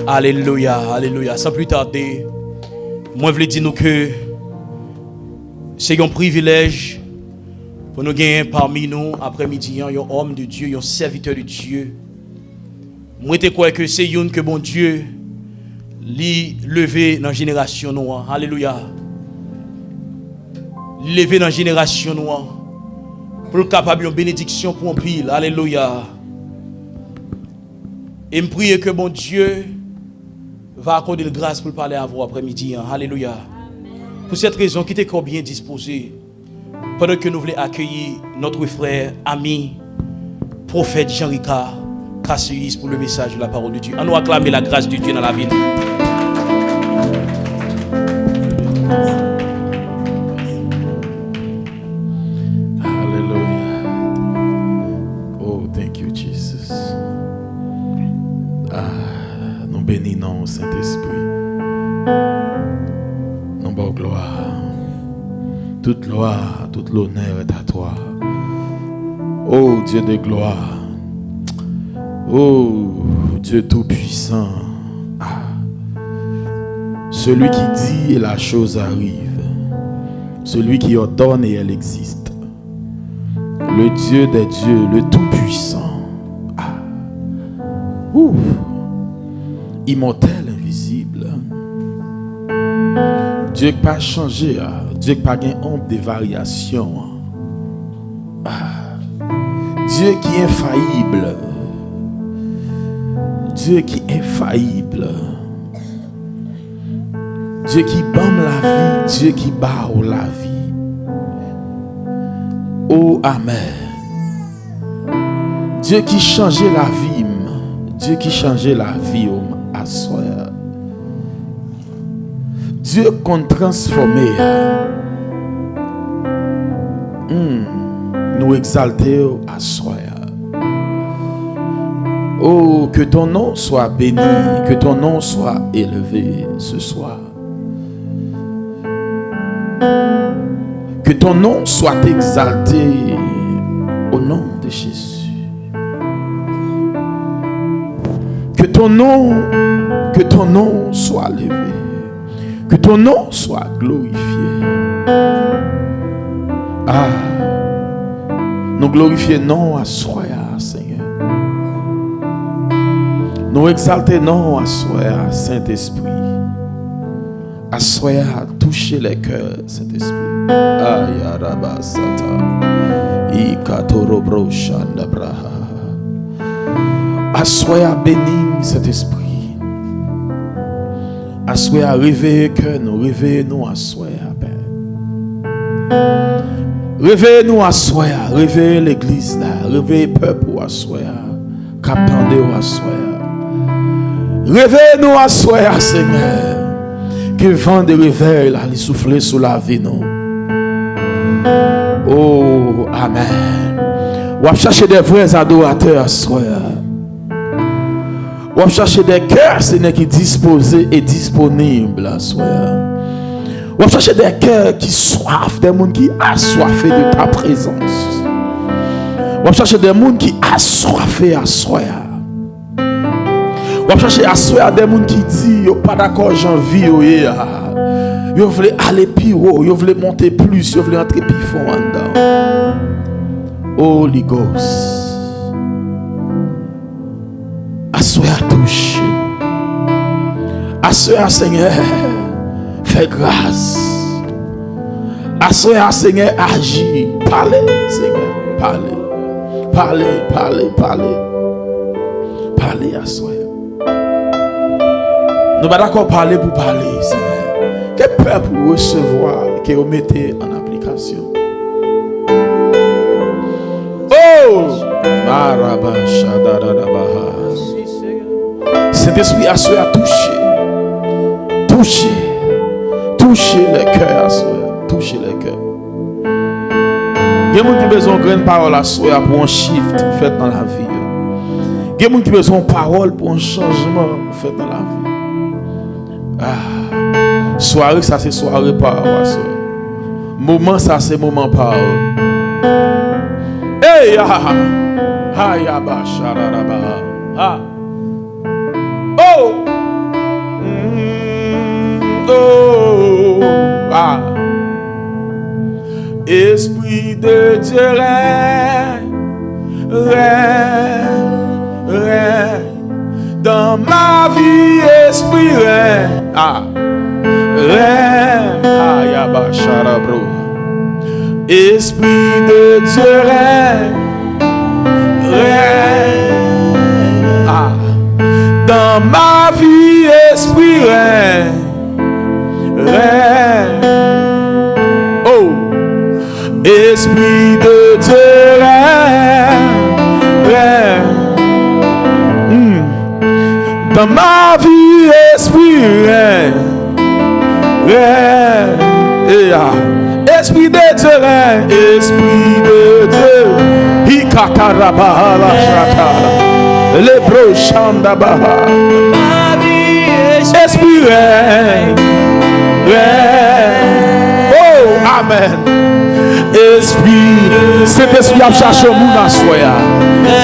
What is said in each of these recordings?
Alléluia, alléluia. Sans plus tarder, moi je voulais dire nous que c'est un privilège pour nous gagner parmi nous après-midi un homme de Dieu, un serviteur de Dieu. Moi je crois que c'est une que bon Dieu lui levé dans la génération noire. Alléluia. Levé dans la génération noire pour le capable de bénédiction pour un pile. Alléluia. Et me prie que bon Dieu va accorder la grâce pour parler à vous après-midi. Alléluia. Pour cette raison, qui était bien disposé pendant que nous voulons accueillir notre frère, ami, prophète Jean-Ricard Cassius pour le message de la parole de Dieu. On nous acclamer la grâce de Dieu dans la vie. Bénissons Saint-Esprit. Nous bons gloire. Toute gloire, tout l'honneur est à toi. Oh Dieu de gloire. Oh Dieu tout-puissant. Celui qui dit et la chose arrive. Celui qui ordonne et elle existe. Le Dieu des dieux, le tout-puissant. Immortel, invisible. Dieu qui n'a pas changé. Dieu qui n'a pas honte de variation. Dieu qui est infaillible. Dieu qui est infaillible. Dieu qui bâme la vie. Dieu qui bat la vie. Oh Amen. Dieu qui changeait la vie. Dieu qui changeait la vie. Assoya. Dieu qu'on transformé. Nous exalter assoya. Oh, que ton nom soit béni, que ton nom soit élevé ce soir. Que ton nom soit exalté au nom de Jésus. Que ton nom soit levé. Que ton nom soit glorifié. Nous glorifions non à Soya, Seigneur. Nous exaltons non à Soya, Saint-Esprit. À Soya, toucher les cœurs, Saint-Esprit. Ayaraba Sata. Ikatorobro Shandabraha. Assoya béni cet esprit. Assoya réveille que nous, réveille-nous assoya Père. Réveille-nous assoya, réveille l'église là, réveille peuple assoya, captandé assoya. Réveille-nous assoya Seigneur. Que vent de réveil là, les souffler sous la vie nous. Oh Amen. On va chercher des vrais adorateurs assoya. On va chercher des cœurs, Seigneur, qui sont disposés et disponibles. On va chercher des cœurs qui soifent, des gens qui assoiffés de ta présence. On va chercher des gens qui assoiffés à soi. On va chercher à soi des gens qui disent, pas d'accord, j'ai envie. Ils veulent aller plus haut, ils veulent monter plus, ils veulent entrer plus fort dedans. Holy Ghost. Assoya touche. Assoya Seigneur, fais grâce. Assoya Seigneur, agis. Parlez Seigneur, parlez. Parlez, parlez, parlez. Parlez Assoya. Nous ne pas d'accord parler pour parler Seigneur. Quel peuple pour recevoir que vous mettez en application. Oh! Saint-Esprit assoya toucher. Toucher les cœurs, toucher les cœurs. Il y a des gens qui ont besoin de grandes paroles assoya pour un shift fait dans la vie. Il y a des gens qui ont besoin de paroles pour un changement fait dans la vie. Soirée, ça c'est soirée parole. Moment, ça c'est moment parole. Hey, oh, Esprit de Dieu règne, dans ma vie, esprit règne. Ah, règne. Ah, yaba charabro. Esprit de Dieu règne. Ah, dans ma vie, esprit règne. Oh, esprit de Dieu règne. Dans ma vie, esprit règne. Esprit de Dieu règne. Esprit de Dieu. Hikatarabahala shatara. Lebro shandabaha. Esprit règne. Oh, amen. Esprit, cet esprit a cherché un monde à soi.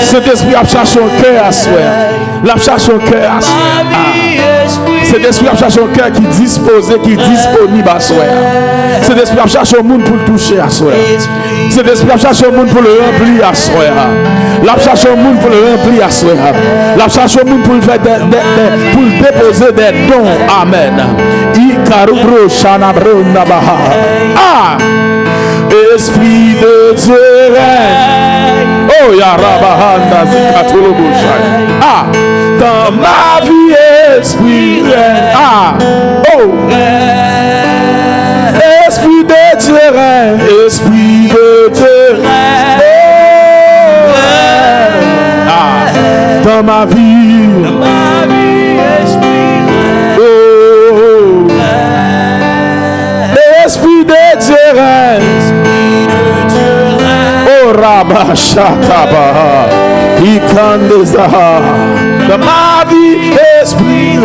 Cet esprit a cherché un cœur à soi. La cherche un cœur à soi. Cet esprit a cherché un cœur qui est disposé, qui est disponible à soi. Cet esprit a cherché un monde pour le toucher à soi. Cet esprit a cherché un monde pour le remplir à soi. La cherche un monde pour le remplir à soi. La cherche un monde pour le faire pour le déposer des dons. Amen. Ah! Esprit de Dieu règne. Oh, Yarabahanda Zikatolobushai. Ah, dans ma vie, esprit règne. Ah, oh, esprit de Dieu règne. Esprit de Dieu règne. Ah, dans ma vie, esprit règne. Oh, esprit de Dieu règne. Rabashataba, Ikandezaha, de ma vie, esprit,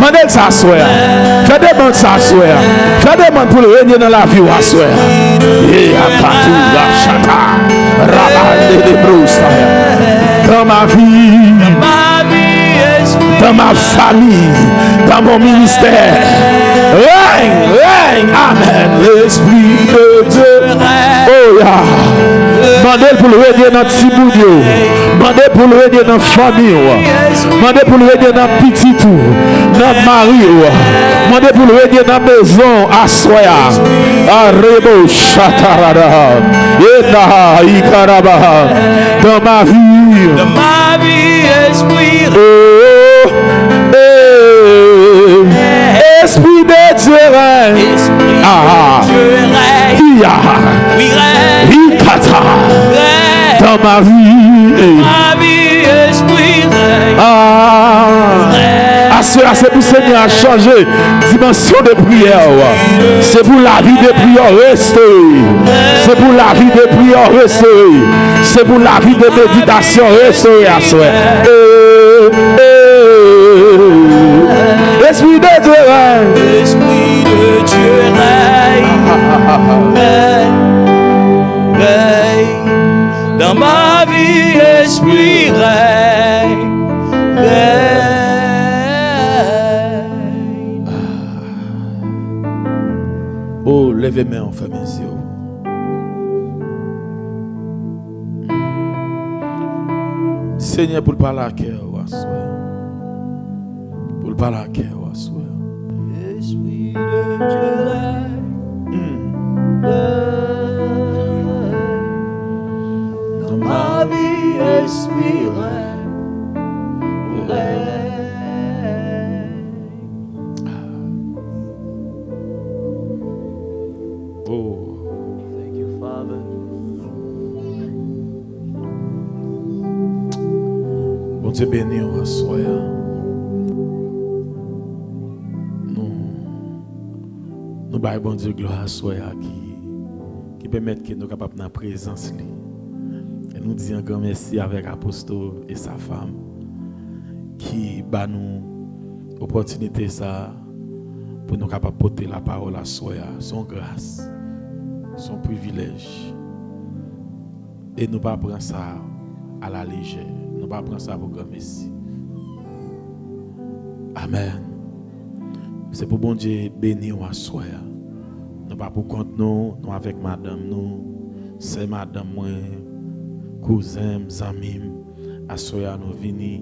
mandez de s'asseoir, fais des bandes s'asseoir, fais des bandes pour le régner dans la vie ou asseoir. Et Akatu, Lachata, Rabande de Broussa, dans ma vie, dans ma famille, dans mon ministère, règne, amen, l'esprit de Dieu, oh yeah. Mandez pour le aider dans Tiboudio. Mandez pour le aider dans famille. Mandez pour le aider dans petit tout. Dans mari. Mandez pour le aider dans maison. Assoya. Arebo Chatarada. Yena Ikarabaha. Dans ma vie. Dans ma vie, esprit. Esprit de Dieu règne. Ah. Dans ma vie, esprit règne. C'est pour Seigneur à changer dimension de prière. C'est pour la vie de prière restée. C'est pour la vie de prière restée. C'est pour la vie de méditation restée à soi. Esprit de Dieu règne. Esprit de Dieu règne. Dans ma vie, esprit règne. Oh, levez-moi en famille. Seigneur, pour le parler à cœur, pour le parler à cœur, esprit de Dieu règne. Dans ma vie, esprit règne. Oh, thank you, Father. Bon Dieu béni, on va soir. Nous baillons bon Dieu gloire à soi qui permet que nous soyons capables de la présence. Et nous disons un grand merci avec l'apôtre et sa femme qui bat nous l'opportunité ça pour nous capables de porter la parole à soi, son grâce, son privilège. Et nous ne pas prendre ça à la légère. Nous ne pas prendre ça pour grand merci. Amen. C'est pour bon Dieu bénir à soi. Nous pas pour compte nous avec madame nous, c'est madame moi, cousin, amis, assoya nous venir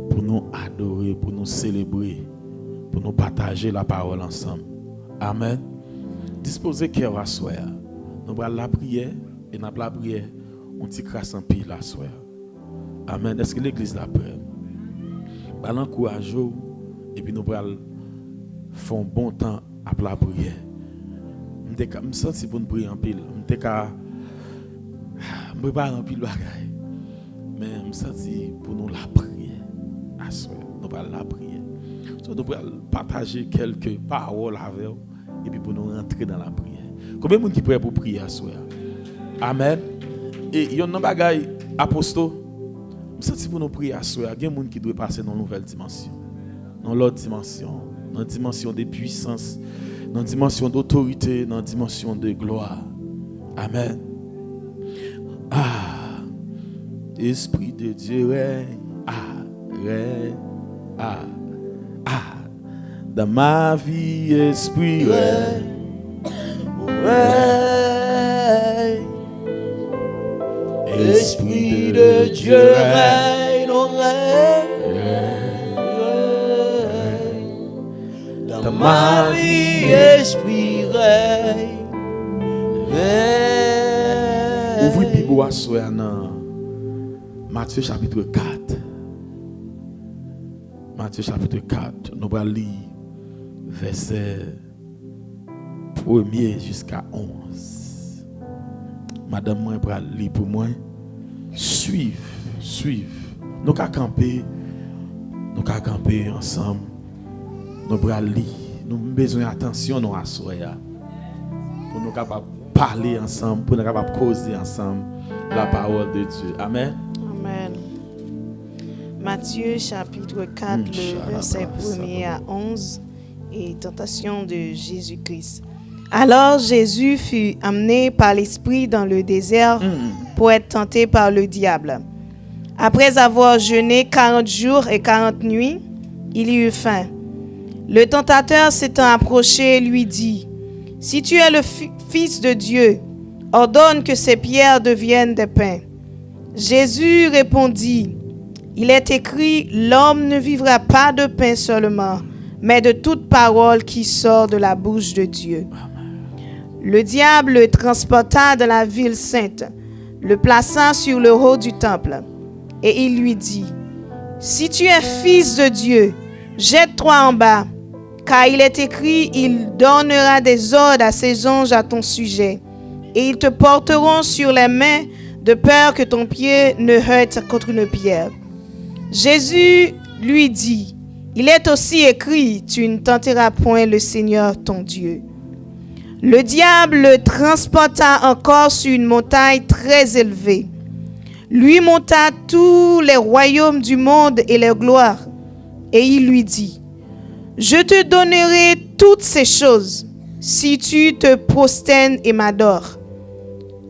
pour nous adorer, pour nous célébrer, pour nous partager la parole ensemble. Amen. Disposez cœur à soi. Nous allons la prière et nous la prière, on t'y crasse en pile la soir. Amen. Est-ce que l'église la prière? Allons courageux et puis nous allons faire un bon temps à la prière. Je me sens pour nous prier en pile. Je me prépare en pile bagaille. Mais je me sens pour nous la prière. À soi, nous allons la prière. So, nous allons partager quelques paroles avec vous et puis pour nous rentrer dans la prière. Combien de monde qui prêt pour prier à soi? Amen. Et il y a un bagaille apostole. Je me sens pour nous prier à soi. Il y a des gens qui doivent passer dans une nouvelle dimension. Dans l'autre dimension. Dans la dimension de puissance. Dans la dimension d'autorité. Dans la dimension de gloire. Amen. Ah. Esprit de Dieu règne. Ah. Règne. Ah. Ah. Dans ma vie, esprit règne. Règne. Esprit de Dieu règne, règne. Dans ma vie, esprit règne. Ouvrez la Bible à soi dans Matthieu chapitre 4. Matthieu chapitre 4. Nous allons lire verset 1er jusqu'à 11. Madame, moi, pour lire pour moi. Suivre. Nous allons camper ensemble. Nous allons lire. Nous avons besoin d'attention à soi. Pour nous capables parler ensemble, pour nous capables causer ensemble la parole de Dieu. Amen. Amen. Matthieu chapitre 4, le verset 1er à 11 et tentation de Jésus-Christ. Alors Jésus fut amené par l'Esprit dans le désert pour être tenté par le diable. Après avoir jeûné 40 jours et 40 nuits, il y eut faim. Le tentateur s'étant approché lui dit, « Si tu es le Fils de Dieu, ordonne que ces pierres deviennent des pains. » Jésus répondit, « Il est écrit, l'homme ne vivra pas de pain seulement, mais de toute parole qui sort de la bouche de Dieu. » Le diable le transporta dans la ville sainte, le plaça sur le haut du temple, et il lui dit, « Si tu es fils de Dieu, jette-toi en bas, car il est écrit, il donnera des ordres à ses anges à ton sujet, et ils te porteront sur les mains de peur que ton pied ne heurte contre une pierre. » Jésus lui dit, « Il est aussi écrit, tu ne tenteras point le Seigneur ton Dieu. » Le diable le transporta encore sur une montagne très élevée. Lui monta tous les royaumes du monde et leur gloire. Et il lui dit, « Je te donnerai toutes ces choses si tu te prosternes et m'adores. »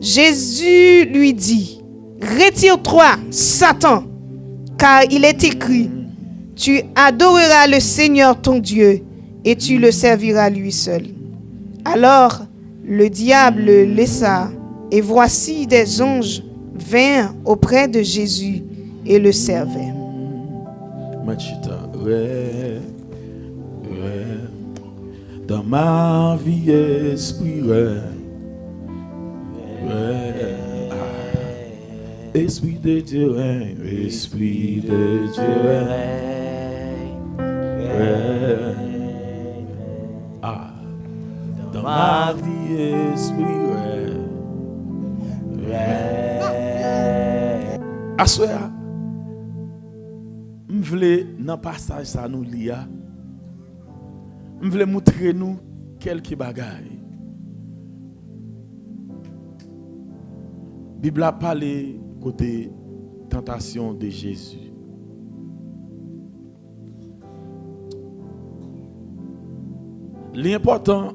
Jésus lui dit, « Retire-toi, Satan, car il est écrit, tu adoreras le Seigneur ton Dieu et tu le serviras lui seul. » Alors le diable le laissa, et voici des anges vinrent auprès de Jésus et le servaient. Dans ma vie, esprit, esprit de Dieu, esprit de Dieu, dans ma vie, esprit, Assoya, je voulais dans le passage ça nous lire. Je voulais montrer nous quelques bagailles. La Bible a parlé côté tentation de Jésus. L'important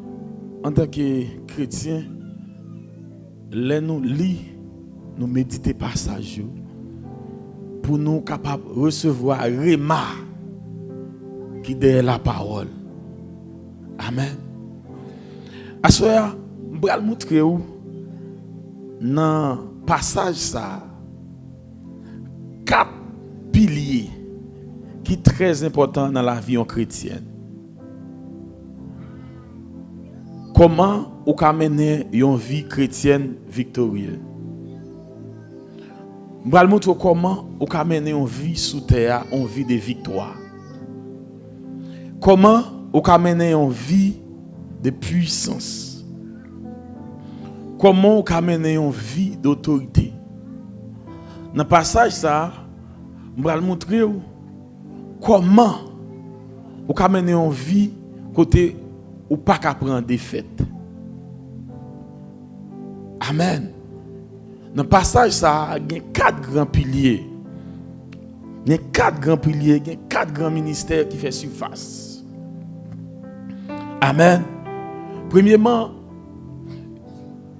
en tant que chrétien, nous lisons, nous méditer passage pour nous capables de recevoir réma qui derrière la parole. Amen. Assoya, je vais montrer où dans le passage ça 4 piliers qui sont très importants dans la vie chrétienne. Comment on peut mener une vie chrétienne victorieuse? Je vais montrer comment on peut mener une vie sous terre, une vie de victoire. Comment on peut mener une vie de puissance. Comment on peut mener une vie d'autorité. Dans le passage ça, je vais montrer comment on peut mener une vie côté ou pas qu'à prendre des fêtes. Amen. Dans le passage, ça, il y a 4 grands piliers. Il y a 4 grands piliers, il y a 4 grands ministères qui font surface. Amen. Premièrement,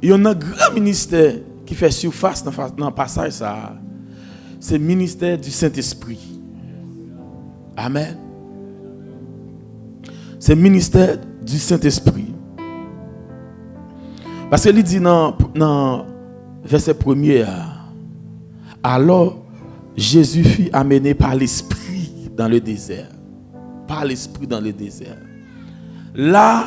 il y a un grand ministère qui fait surface dans le passage, ça. C'est le ministère du Saint-Esprit. Amen. C'est le ministère du Saint-Esprit. Parce qu'il dit dans verset 1er, alors Jésus fut amené par l'Esprit dans le désert. Par l'Esprit dans le désert. Là,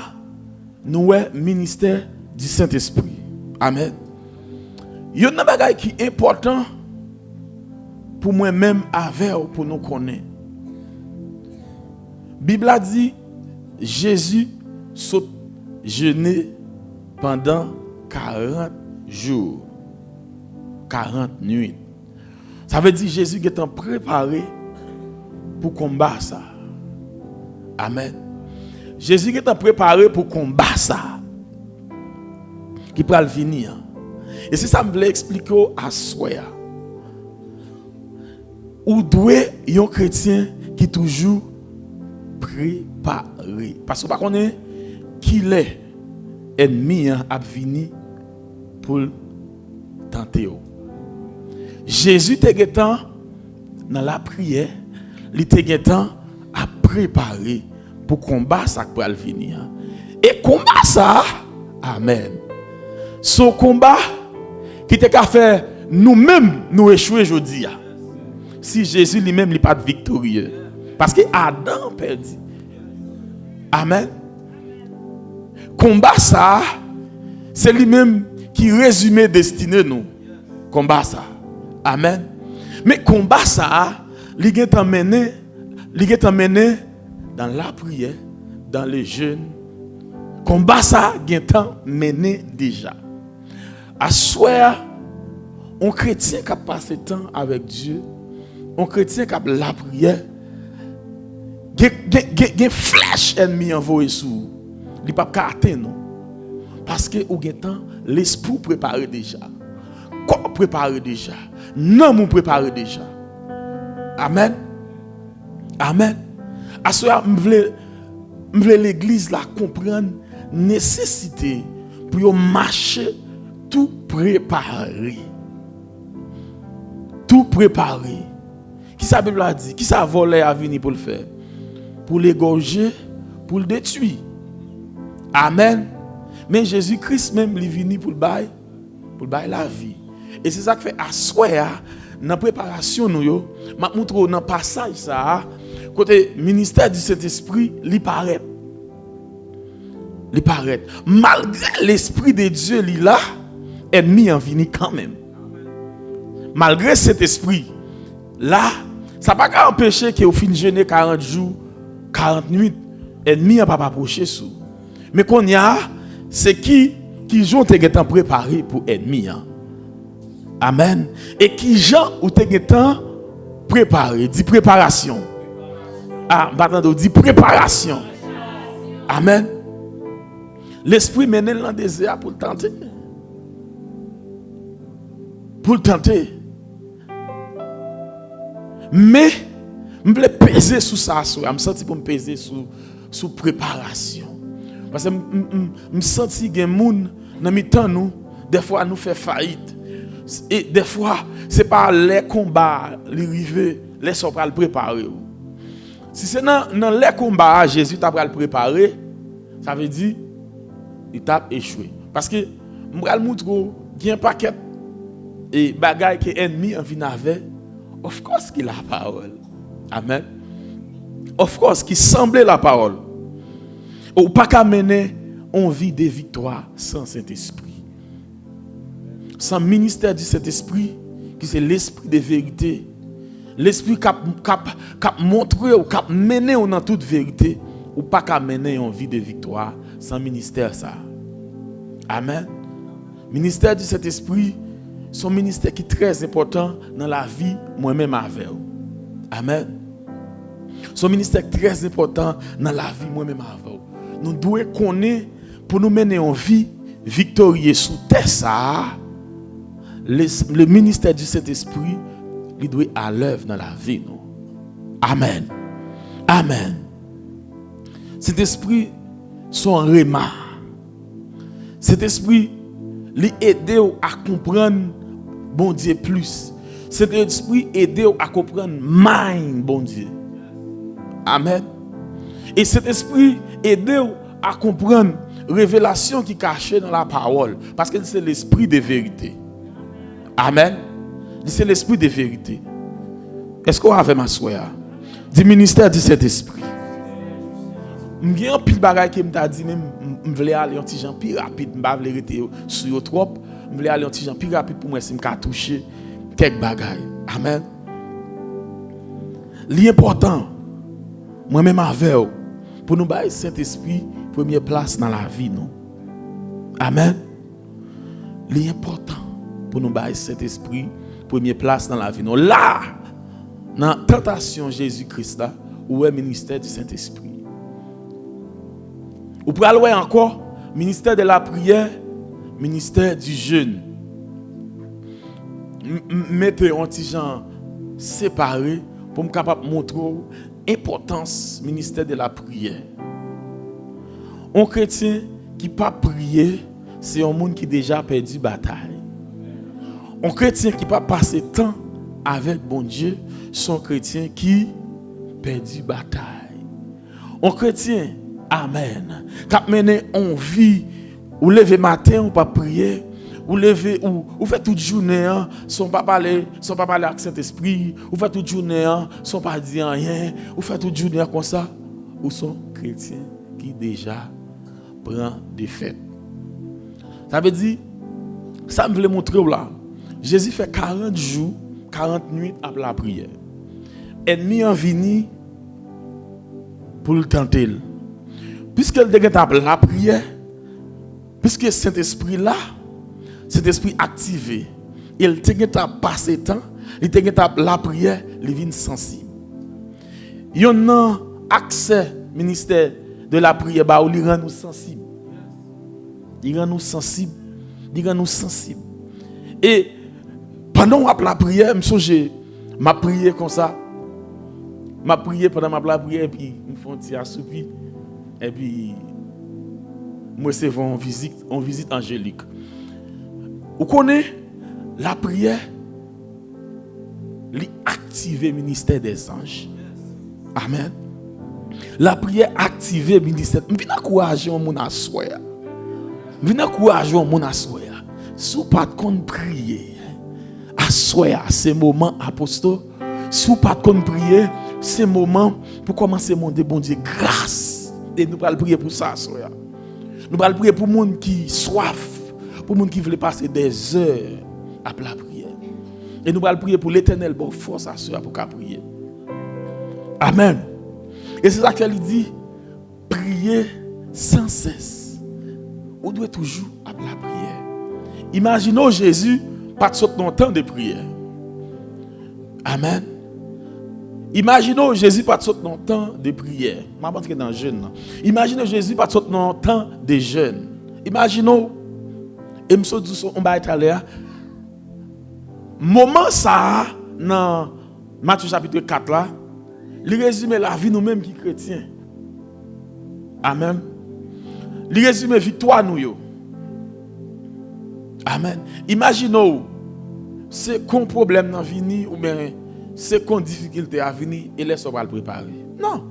nous avons le ministère du Saint-Esprit. Amen. Il y a un bagage qui est important pour moi-même avec ou pour nous connaître. La Bible a dit Jésus saute jeûner pendant 40 jours, 40 nuits. Ça veut dire Jésus est préparé pour combattre ça. Amen. Jésus est préparé pour combattre ça. Qui peut le venir. Et c'est ça que je voulais expliquer à soi. Où doit un chrétien qui est toujours préparé. Parce que par contre, qu'il est ennemi a venu pour tenter. Jésus était dans la prière, il était à préparer pour combattre ça qui va venir. Et combat ça, amen. Ce combat qui était qu'à faire nous-mêmes nous échouer aujourd'hui. Si Jésus lui-même n'est pas victorieux. Parce que Adam perdu. Amen. Combat ça, c'est lui-même qui résume destinée nous. Combat ça. Amen. Mais combat ça, il est emmené dans la prière, dans le jeûne. Combat ça, il est mené déjà. À soi, un chrétien qui a passé temps avec Dieu, un chrétien qui a la prière, il y a une flèche ennemi envoyée sur vous. Il ne peut pas atteindre. Parce que vous avez l'esprit préparé déjà. Corps préparé déjà. Non, vous préparé déjà. Amen. Amen. À ce moment, je veux l'église là comprendre la nécessité pour marcher tout préparé. Tout préparé. Qui ça Bible a dit? Qui ça volé à venir pour le faire? Pour l'égorger, pour le détruire. Amen. Mais Jésus-Christ même il est venu pour le bail la vie. Et c'est ça que fait asseoir dans la préparation nous yo, m'a montre dans passage ça côté ministère du Saint-Esprit, il paraît. Malgré l'esprit de Dieu il là, ennemi en vini quand même. Malgré cet esprit là, ça pas qu'à empêcher que au fin de jeûner 40 jours, 40 nuits, ennemi n'a pas approché sous. Mais qu'on y a, c'est qui gens te préparé pour ennemi. Amen. Et qui gens ou te préparé, dit préparation. Ah, maintenant dit préparation. Amen. L'esprit mène dans le désert pour le tenter. Pour le tenter. Mais je veux peser sur ça, je me sens pour me peser sur préparation. Parce que je me sens que les gens dans mes temps nous, des fois nous fait faillite. Et des fois, ce n'est pas les combats, les rivets, les sont pour le préparer. Si c'est dans les combats, Jésus t'a le préparer, ça veut dire il t'a échoué. Parce que m'bral montrer qu'il y a un paquet et bagaille que ennemi en vient avec, of course qu'il a la parole. Amen. Of course qu'il semblait la parole. Ou pas qu'à mener on vit des victoires sans Saint-Esprit. Sans ministère du Saint-Esprit, qui c'est l'esprit de vérité. L'esprit qui a montré ou qui a mené dans toute vérité. Ou pas qu'à mener on vit des victoires sans ministère ça. Amen. Ministère du Saint-Esprit, son ministère qui est très important dans la vie moi-même avec vous. Amen. Son ministère très important dans la vie moi-même avec vous. Nous devons connaître pour nous mener en vie victorieuse sous terre ça. Le ministère du Saint-Esprit, il doit être à l'œuvre dans la vie. Non? Amen. Amen. Cet esprit, son réma. Cet esprit, il aide à comprendre bon Dieu plus. Cet esprit aide à comprendre mind bon Dieu. Amen. Et cet esprit aide à comprendre révélation qui est cachée dans la parole. Parce que c'est l'esprit de vérité. Amen. C'est l'esprit de vérité. Est-ce qu'on avait ma soeur? Du ministère du Saint-Esprit. Il y a un pile bagage qui m'a dit même je voulais aller un petit gens plus rapide, je voulais rester sur trop, je voulais aller un petit gens plus rapide pour moi si je toucher quelques bagages. Amen. L'important moi-même avec vous pour nous bailler Saint-Esprit première place dans la vie non. Amen. L'important pour nous bailler Saint-Esprit première place dans la vie non. Là dans la tentation Jésus-Christ là où est le ministère du Saint-Esprit. Ou pour aller encore, ministère de la prière, ministère du jeûne. Mettez un petit gens séparés pour me capable montrer l'importance du ministère de la prière. Un chrétien qui pas prier, c'est un monde qui déjà perdu bataille. Un chrétien qui pas passer temps avec bon Dieu, c'est un chrétien qui perdu bataille. Un chrétien amen. Quand mener on vit ou lever matin ou pas prier, ou lever ou fait toute journée sans pas parler avec Saint-Esprit, ou fait toute journée sans pas dire rien, ou fait toute journée comme ça, ou sont chrétiens qui déjà prend des fêtes. Ça veut dire ça me voulait montrer là. Jésus fait 40 jours, 40 nuits après la prière. Ennemi en vini pour le tenter. Puisque le déguetable la prière, puisque cet esprit là, cet esprit activé, il déguetable passer temps, il déguetable la prière, il vient sensible. Il y a un accès ministère de la prière, bah, il rend nous sensibles. Il rend nous sensibles. Il rend nous sensibles. Et pendant la prière, je me souviens, ma prière comme ça, ma prière pendant ma prière, et puis je me fais un petit assoupi. Et puis, moi, c'est en visite angélique. Vous connaissez la prière, l'activer le ministère des anges. Amen. La prière active le ministère. Je viens encourager mon assoir. Je viens encourager mon assoir. Si vous pas de prier, assoir, c'est moment apostole. Si vous pas de prier, c'est moment pour commencer à demander bon Dieu grâce. Et nous allons prier pour ça, soeur. Nous allons prier pour les gens qui soif, pour les gens qui veulent passer des heures après la prière. Et nous allons prier pour l'Éternel, pour force à soeur pour prier. Amen. Et c'est ça qu'elle dit, prier sans cesse. On doit toujours après la prière. Imaginons Jésus pas de sauter dans le temps de prière. Amen. Imaginons Jésus pas de sauter dans le temps de prière. Je vais entrer dans le jeûne. Imaginons Jésus pas de sauter dans le temps de jeûne. Imaginons, et on va être allé. Moment ça, dans Matthieu chapitre 4 là, il résume la vie nous-mêmes qui chrétiens. Amen. Il résume la victoire nous. Amen. Imaginons, c'est qu'on problème dans la vie ou bien c'est qu'on difficulté à venir et laisse on va le préparer. Non,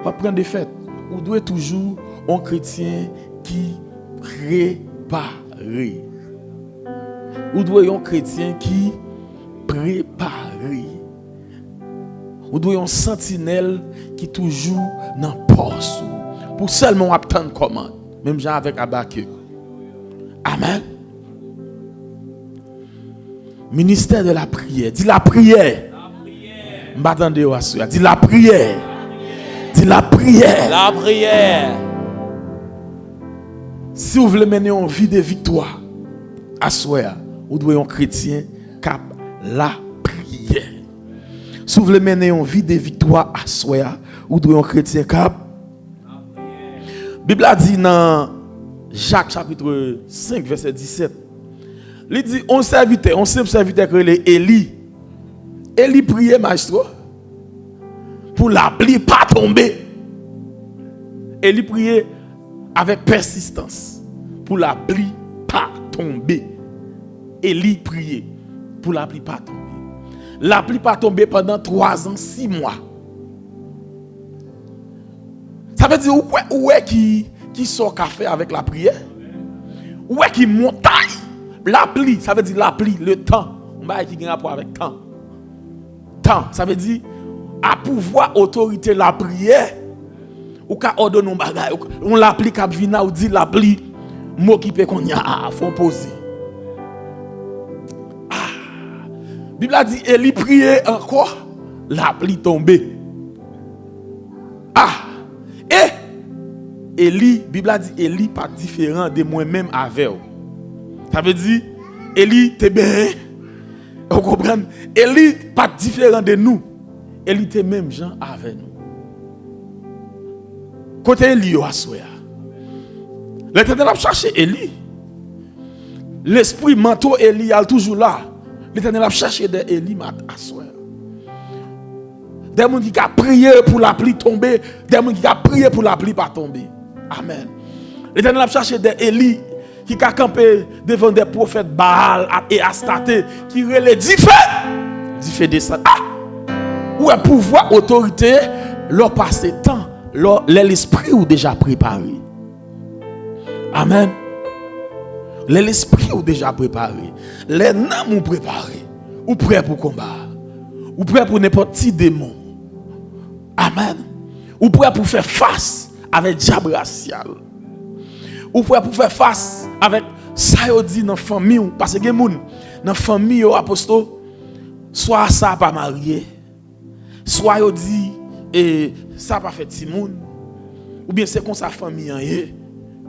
pas prendre des fêtes. On doit toujours un chrétien qui préparé. Ou doit un chrétien qui préparé. Ou doit un sentinelle qui toujours dans poste pour seulement attendre commande. Même genre avec Habakkuk. Amen. Ministère de la prière. Dis la prière. M'attendez à ça. Dis la prière. Dis la prière. La prière. Si vous voulez mener une vie de victoire, à soi, vous devez un chrétien cap la prière. Si vous voulez mener une vie de victoire, à soi, vous devez un chrétien cap la prière. La Bible a dit dans Jacques chapitre 5 verset 17. Il dit on simple serviteur que les Élie. Élie priait maestro pour la pluie pas tomber. Élie priait avec persistance pour la pluie pas tomber. Élie priait pour la pluie pas tomber. La pluie pas tomber pendant 3 ans, 6 mois. Ça veut dire où est qui sort café avec la prière? Où est qui montagne? La pluie, ça veut dire la pluie, le temps. On va qui a rapport avec temps. Temps, ça veut dire à pouvoir autorité la prière. Ou ka ordonne un bagay, on l'applique à vina ou dit la pluie m'occuper qu'on y a faut poser. Bible a dit Élie priait encore, la pluie tombée. Et Élie, Bible a dit Élie pas différent de moi-même avec. Ça veut dire Élie t'es bien. Vous comprenez? Élie pas différent de nous. Élie t'es même gens avec nous. Côté Élie à soi. L'Éternel a cherché Élie. L'esprit manteau Élie est toujours là. L'Éternel a cherché des Élie à soi. Des gens qui ont prié pour la pluie tomber, des gens qui ont prié pour la pluie pas tomber. Amen. L'Éternel a cherché des Élie qui ont campé devant des prophètes Baal et Astarté qui relaient 10 feux descend. Où est pouvoir, autorité, leur passé temps, l'esprit ou déjà préparé. Amen. L'esprit ou déjà préparé. Les noms ou préparé. Ou prêt pour combat. Ou prêt pour n'importe quel démon. Amen. Ou prêt pour faire face avec diable racial. Ou prêt pour faire face avec ça yo dit dans famille parce que moun dans famille yo apostole soit ça pas marié, soit yo dit et ça pas fait ti moun ou bien c'est comme ça famille yé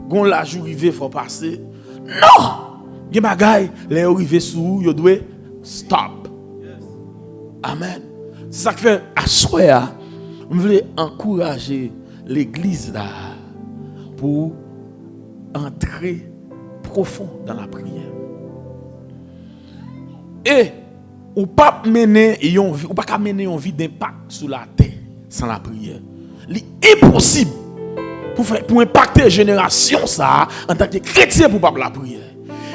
gon la jour rivé faut passer. Non, gen bagay les rivé sou yo doit stop. Amen. C'est ça que fait à soir je veux encourager l'église là pour entrer profond dans la prière. Et ou pas mener une vie, ou pas mener une vie d'impact sur la terre sans la prière. C'est impossible pour impacter la génération ça en tant que chrétien pour pas la prière.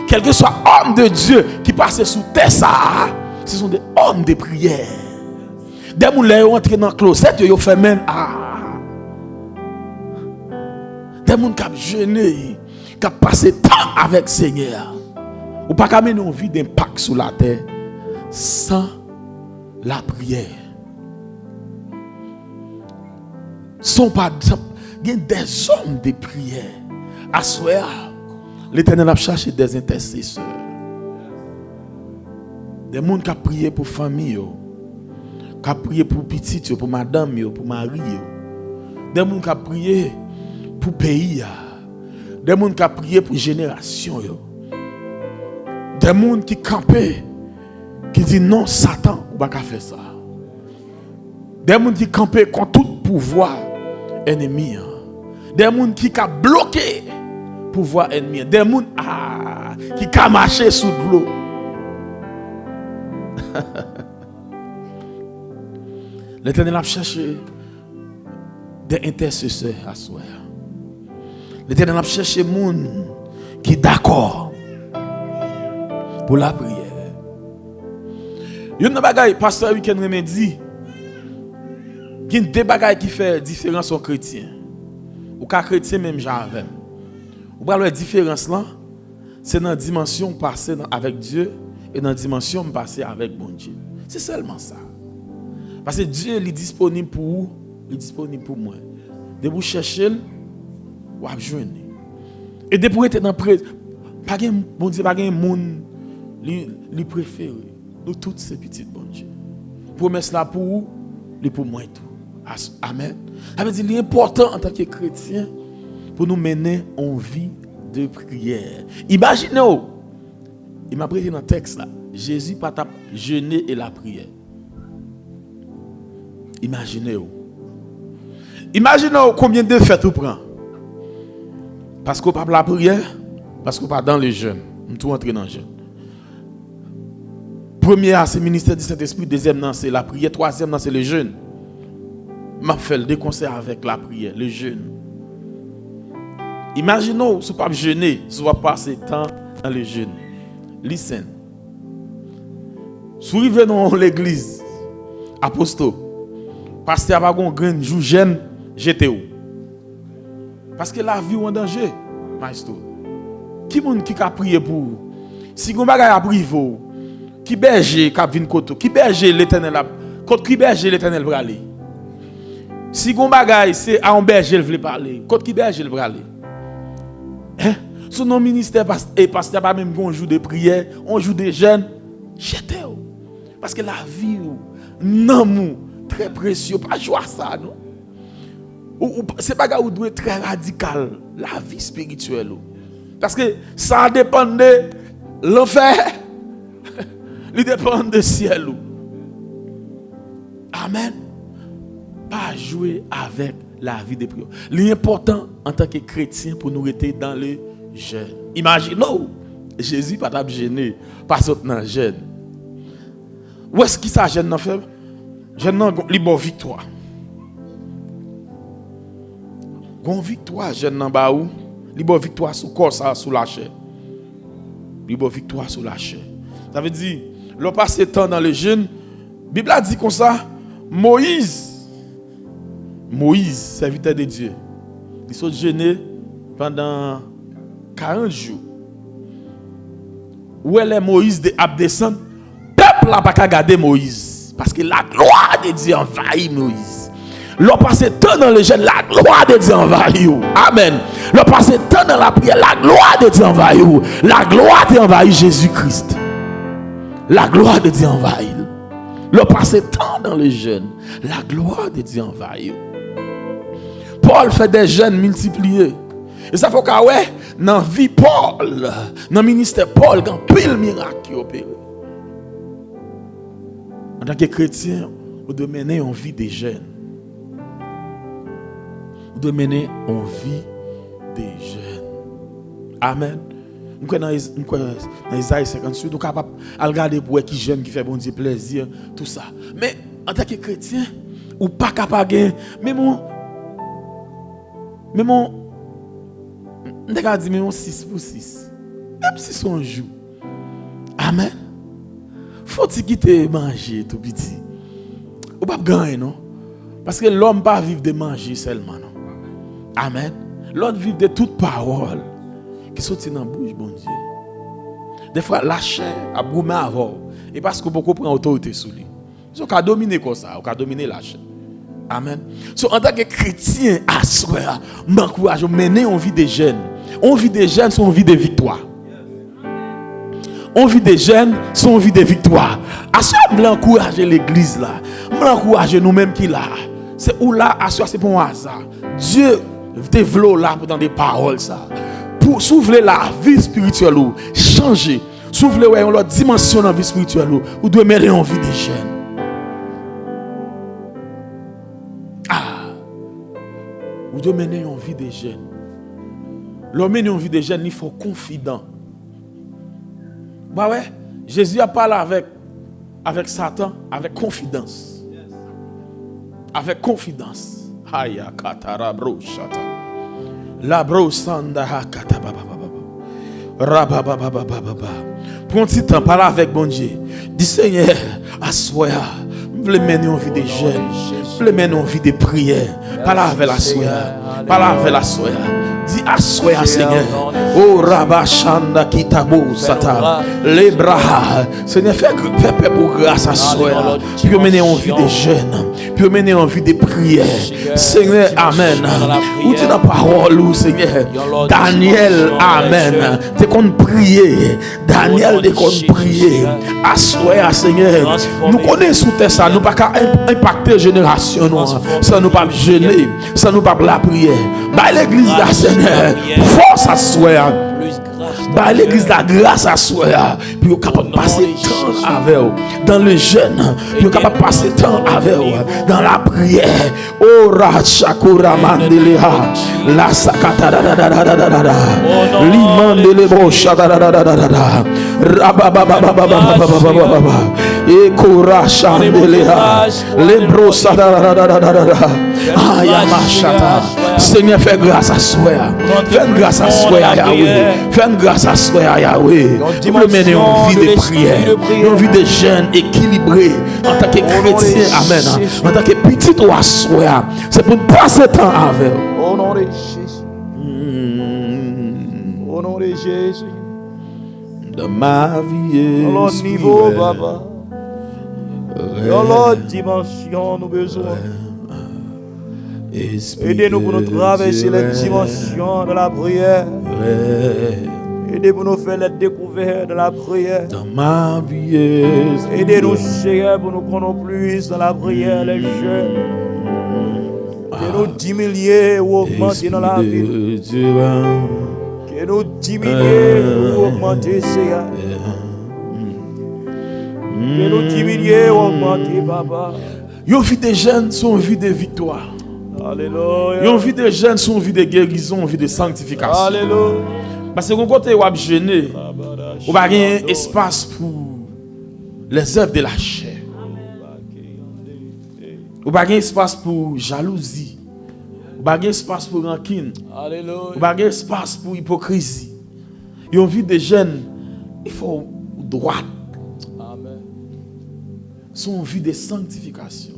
Quel que soit homme de Dieu qui passe sous terre ça, ce sont des hommes de prière. Des gens qui entrent dans le closet, ils font même des gens qui ont jeûné, qui ont passé temps avec le Seigneur. Ou pas qu'à mener une vie d'impact sur la terre sans la prière. Sont pas des hommes de prière. À soir, l'Éternel a cherché des intercesseurs. Des gens qui ont prié pour famille, qui ont prié pour petit, pour madame, pour mari. Des gens qui ont prié pour pays. Des gens qui ont prié pour génération. Des gens qui campaient, qui disent non, Satan, ou pas faire ça. Des gens qui campaient contre tout pouvoir ennemi. Des gens qui ont bloqué pouvoir ennemi. Des gens qui ont marché sous l'eau. L'Éternel a cherché des intercesseurs à soi. L'Éternel a cherché des gens qui sont d'accord pour la prière. Il y a des bagailles, pasteur week-end me dit, il y a des bagailles qui font différence aux chrétiens. Ou qu'à chrétien même j'avais. Vous voyez la différence là? C'est dans la dimension passée avec Dieu et dans la dimension passée avec bon Dieu. C'est seulement ça. Parce que Dieu est disponible pour vous, il est disponible pour moi. De vous chercher, vous avez besoin. Et de pour être dans le présent, bon Dieu, pas un monde lui préféré. Nous tous ces petits bon Dieu. Promesse là pour vous, et pour moi tout. Amen. Ça veut dire qu'il est important en tant que chrétien pour nous mener en vie de prière. Imaginez-vous, il m'a pris dans le texte là, Jésus pas jeûner et la prière. Imaginez-vous. Imaginez-vous combien de fêtes vous prenez. Parce qu'on parle de la prière, parce qu'on parle dans le jeûne. Nous tout entrer dans le jeûne. Première, c'est le ministère du Saint-Esprit. Deuxième, c'est la prière. Troisième, c'est le jeûne. Je fais le déconseil avec la prière, le jeûne. Imaginez, si vous ne pas jeûner, si vous ne pas passer temps dans le jeûne. Listen. Si vous arrivez dans l'église, apostole, pasteur va avoir un grand jour jeune, j'étais où? Parce que la vie est en danger, maestro. Qui est-ce qui a prié pour vous? Si vous avez a prié pour vous, qui berger qui a venu côté? Qui berger l'Éternel? Côté qui berger l'Éternel va aller? Si vous avez c'est à un berger qui veut parler, côté qui berger va aller? Sous nos ministères et pasteur pas même un jour de prière, un jour de jeûne, j'étais où? Parce que la vie, non, très précieux, pas jouer ça, non? C'est pas que vous devez être très radical, la vie spirituelle. Parce que ça dépend de l'enfer, il dépend du ciel. Amen. Pas jouer avec la vie de prière. L'important en tant que chrétien pour nous rester dans le jeûne. Imaginez, Jésus pas t'a gêné, pas sauter dans le jeûne. Où est-ce qu'il s'agit de faire? Jeûne dans libre victoire. Gon victoire jeune nan ba ou, libre victoire sous corps ça sous la chair. Libre victoire sous la chair. Ça veut dire l'on passe temps dans le jeûne. Bible a dit comme ça, Moïse, serviteur de Dieu. Il s'est jeûné pendant 40 jours. Où est Moïse de descendre? Peuple n'a pas qu'à garder Moïse parce que la gloire de Dieu envahit Moïse. L'on passe temps dans le jeûne, la gloire de Dieu envahit. Amen. L'on passe temps dans la prière, la gloire de Dieu envahit. La gloire de Dieu envahit Jésus-Christ. La gloire de Dieu envahit. L'on passe temps dans le jeûne, la gloire de Dieu envahit. Paul fait des jeûnes multipliés. Et ça faut qu'à ouais, dans la vie Paul, dans le ministère Paul, quand pile miracle qui opère. En tant que chrétien, on doit mener une vie de jeûne. De mener en vie des jeunes. Amen. Nous dans Isaïe 58, nous sommes capables de regarder pour qui jeune qui fait bon Dieu plaisir, tout ça. Mais en tant que chrétien, ou pas capable de mais mon 6 pour 6. Même si son jour. Amen. Faut-il quitter manger tout petit. Ou pas gagner non? Parce que l'homme pas vivre de manger seulement non. Amen. L'autre vit de toute parole qui sortit dans la bouche, bon Dieu. Des fois, la chair a brûlé avant. Et parce que beaucoup prennent autorité sur lui. Ils ont dominer comme ça, ils ont dominer la chair. Amen. So, en tant que chrétien, à soi, m'encourage à mener une vie de jeûne. Une vie de jeûne, c'est une vie de victoire. Une vie de jeûne, c'est une vie de victoire. À soi, m'encourager l'église là. M'encourager nous-mêmes qui là. C'est où là, à soi, c'est pour un hasard. Dieu développe là dans des paroles ça pour s'ouvrir la vie spirituelle ou changer s'ouvrir une autre dimension dans la vie spirituelle ou doit mener en vie des jeunes. Ou doit mener en vie des jeunes. L'homme mener en vie des jeunes il faut confident. Bah ouais, Jésus a parlé avec Satan avec confidence. Avec confidence. Haya katara bro shata. La bro sanda hakata baba baba. Raba baba baba baba. Prends petit temps parler avec bon Dieu. Dis Seigneur, assoya. Je veux mener en vie de jeûne. Je veux mener en vie de prière. Parle avec la soya. Parle avec la soya. Dis assoya Seigneur. Oh Rabashanda Kitabo Sata. Les bras. Seigneur, fais paix pour grâce à soya. Puis mener en vie des jeunes. Puis mener en vie des prières. Seigneur, amen. Où tu as la parole, ou Seigneur. Daniel, amen. Tu qu'on prier. Daniel, tu qu'on prier. Assoya Seigneur. Nous connaissons tout ça. Nous ne pouvons pas impacter la génération. Ça nous pas gêner. Ça nous pas la prière. Bah l'église là, Seigneur. Force à soya. Bah l'église la grâce à soi, puis vous capable de passer temps avec vous dans le jeûne, puis vous capable de passer temps avec vous dans la prière. Oh Rachakura Mandeleha, la sakata da da da da da da da, l'imandele brocha da da da da da da, rababababababababababa, et Kora Chandeleha, les brocha da da da da da da da. Ayamashata. Seigneur, fais grâce à soi. Fais grâce à soi, Yahweh. Fais grâce à soi, Yahweh. Nous le mener en vie de prière, en vie de jeunes équilibrés, en tant que chrétien, amen. En tant que petit ou à soi. C'est pour passer temps avec. Au nom de Jésus. Au nom de Jésus. De ma vie. Dans l'autre niveau, Papa. Dans l'autre dimension, nous besoin. Aidez-nous pour nous traverser les dimensions de la prière. Aidez-nous pour nous faire les découvertes de la prière. Dans ma vie. Aidez-nous, Seigneur, pour nous connaître plus dans la prière, les jeunes. Que nous diminuer ou augmenter dans la vie. Que nous diminuer ou augmenter, Seigneur. Que nous diminuer ou augmenter, Papa. Une vie de jeunes, sont une vie de victoire. Alléluia. Une vie de jeunes, sont une vie de guérison, une vie de sanctification. Alléluia. Parce que quand vous êtes jeûné, vous n'avez pas espace pour les œuvres de la chair. Vous n'avez pas espace pour jalousie. Vous n'avez pas espace pour rancune. Vous n'avez pas espace pour hypocrisie. Une vie de jeunes, il faut droite. C'est une vie de sanctification.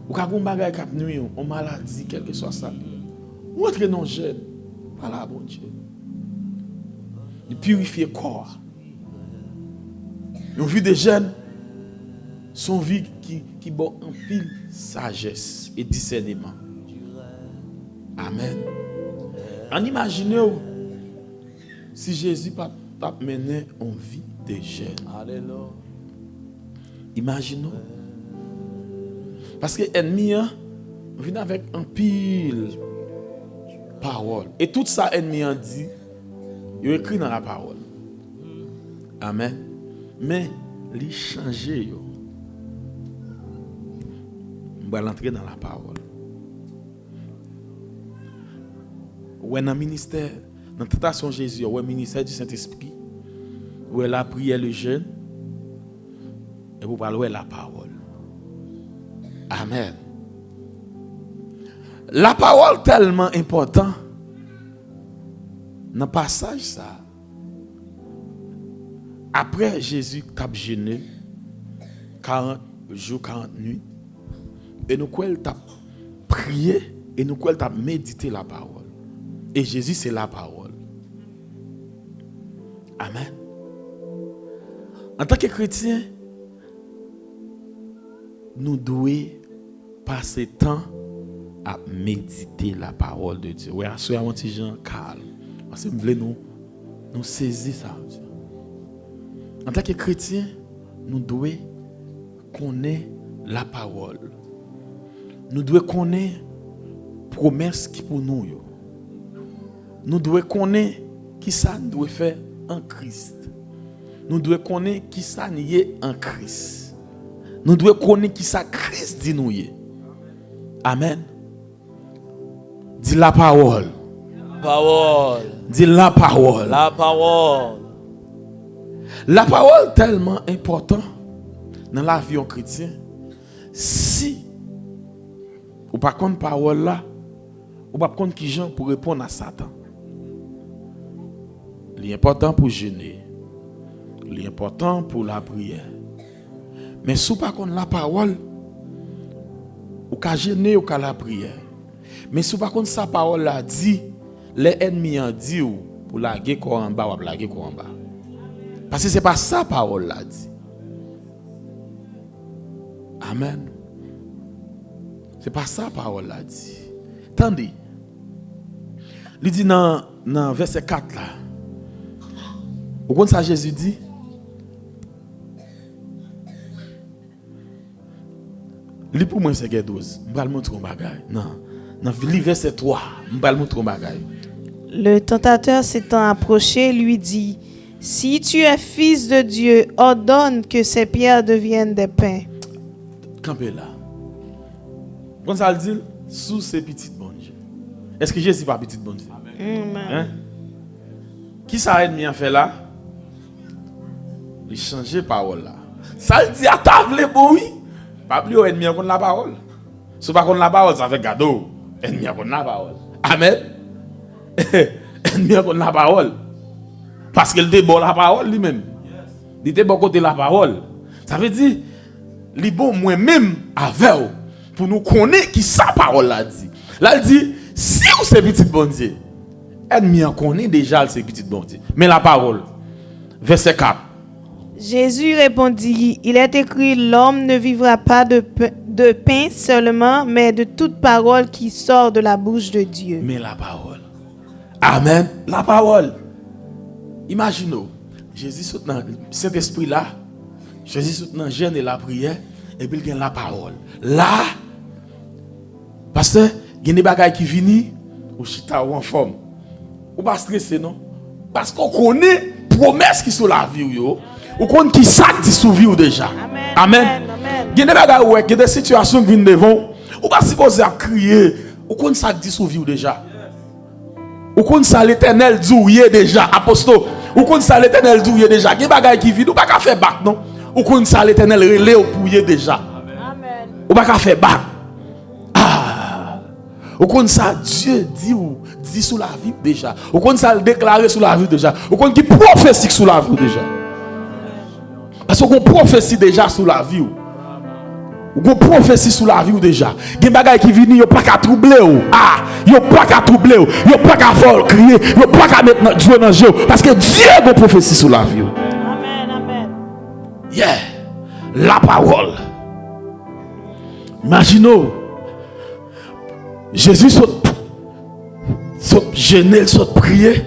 Ou quand vous avez une nuit, une maladie, quel que soit ça, vous entrez dans le jeûne, par là, bon Dieu. De purifier le corps. Une vie de jeûne, c'est une vie qui bat en pile sagesse et discernement. Amen. En imaginez si Jésus t'a mené en vie de jeûne. Alléluia. Imaginons. Parce que l'ennemi vient avec un pile parole. Et tout ça, l'ennemi a dit, il écrit dans la parole. Amen. Mais, il change. On va l'entrer dans la parole. Ou dans le ministère, dans la tentation de Jésus, ou le ministère du Saint-Esprit, où elle a prié le jeûne, et vous parlez la parole. Amen. La parole tellement importante. Dans le passage ça. Après Jésus a jeûné 40 jours, 40 nuits. Et nous avons prié et nous avons médité la parole. Et Jésus c'est la parole. Amen. En tant que chrétien, nous devons passer temps à méditer la parole de Dieu. Oui, soyons un petit gens calme. Parce que nous voulons nous saisir ça. En tant que chrétien, nous devons connaître la parole. Nous devons connaître la promesse qui pour nous. Nous devons connaître qui ça nous doit faire en Christ. Nous devons connaître qui ça nous est en Christ. Nous devons connaître qui ça Christ dit nous. Amen. Dis la parole. Parole. Dis la parole. La parole. La parole est tellement importante dans la vie en chrétien. Si ou pas contre parole là, ou pas contre qui gens pour répondre à Satan. L'important pour jeûner. L'important pour la prière. Mais si pas contre la parole, ou qu'à jeûner ou qu'à la prière. Mais si pas contre sa parole là dit, les ennemis en dit pour laguer quoi en bas ou laguer quoi en bas. Parce que c'est pas ça parole là dit. Amen. C'est pas ça parole là dit. Attendez. Il dit dans verset 4 là. Vous comprenez ça Jésus dit? Li pour moi c'est 12. Je vais vous montrer un bagage. Non. Dans verset 3, je vais vous montrer un bagage. Le tentateur s'étant approché lui dit: Si tu es fils de Dieu, ordonne que ces pierres deviennent des pains. Campez là. Quand ça le dit, sous ces petites bon Dieu. Est-ce que Jésus pas petit bon Dieu? Amen. Hein? Qui ça ennemi a fait là? Il change parole là. Ça le dit à table bon oui. Pas plus ennemi a la parole. Si pas contre la parole, ça fait cadeau. Ennemi a contre la parole. Amen. Ennemi a contre la parole. Parce qu'il était bon la parole lui-même. Il était bon côté la parole. Ça veut dire, il bon moi-même avec pour nous connaître qui sa parole là dit. Là il dit, si vous c'est petit bon Dieu, ennemi en connaît déjà c'est petit bon Dieu. Mais la parole, verset 4. Jésus répondit: Il est écrit, l'homme ne vivra pas de pain seulement, mais de toute parole qui sort de la bouche de Dieu. Mais la parole. Amen. La parole. Imaginez, Jésus saute dans Saint-Esprit là, Jésus saute dans jeûne et la prière, et puis il gagne la parole. Là, parce que il y a des bagages qui viennent, ou chita ou en forme. Ou pas stressé, non? Parce qu'on connaît promesse qui sont la vie, yo. Ou connaît qui ça dit sous vie déjà. Amen. Il y a des bagages où il y a des situations qui viennent devant, ou pas supposé à crier, ou connaît ça dit sous vie déjà. Ou connaît ça l'Éternel dit déjà, apostole. Ou connaît ça l'Éternel dit déjà. Il y a des bagages qui viennent, ou pas qu'à faire bac, non? Ou connaît ça l'Éternel relé ou pouiller déjà. Amen. Ou pas qu'à faire bac. Ah. Ou connaît ça Dieu dit sous la vie déjà. Ou connaît ça déclaré sous la vie déjà. Ou connaît qui prophétie sous la vie déjà. Parce qu'on prophétie déjà sous la vie. Ou prophétie sous la vie déjà. Il y a des bagages qui viennent, il n'y a pas qu'à troubler. Ah, il n'y a pas qu'à troubler. Il n'y a pas qu'à faire crier. Il n'y a pas qu'à mettre Dieu dans le jeu. Parce que Dieu a une prophétie sous la vie. Amen, amen. Yeah. La parole. Imaginez. Jésus saute gêner, saute prier.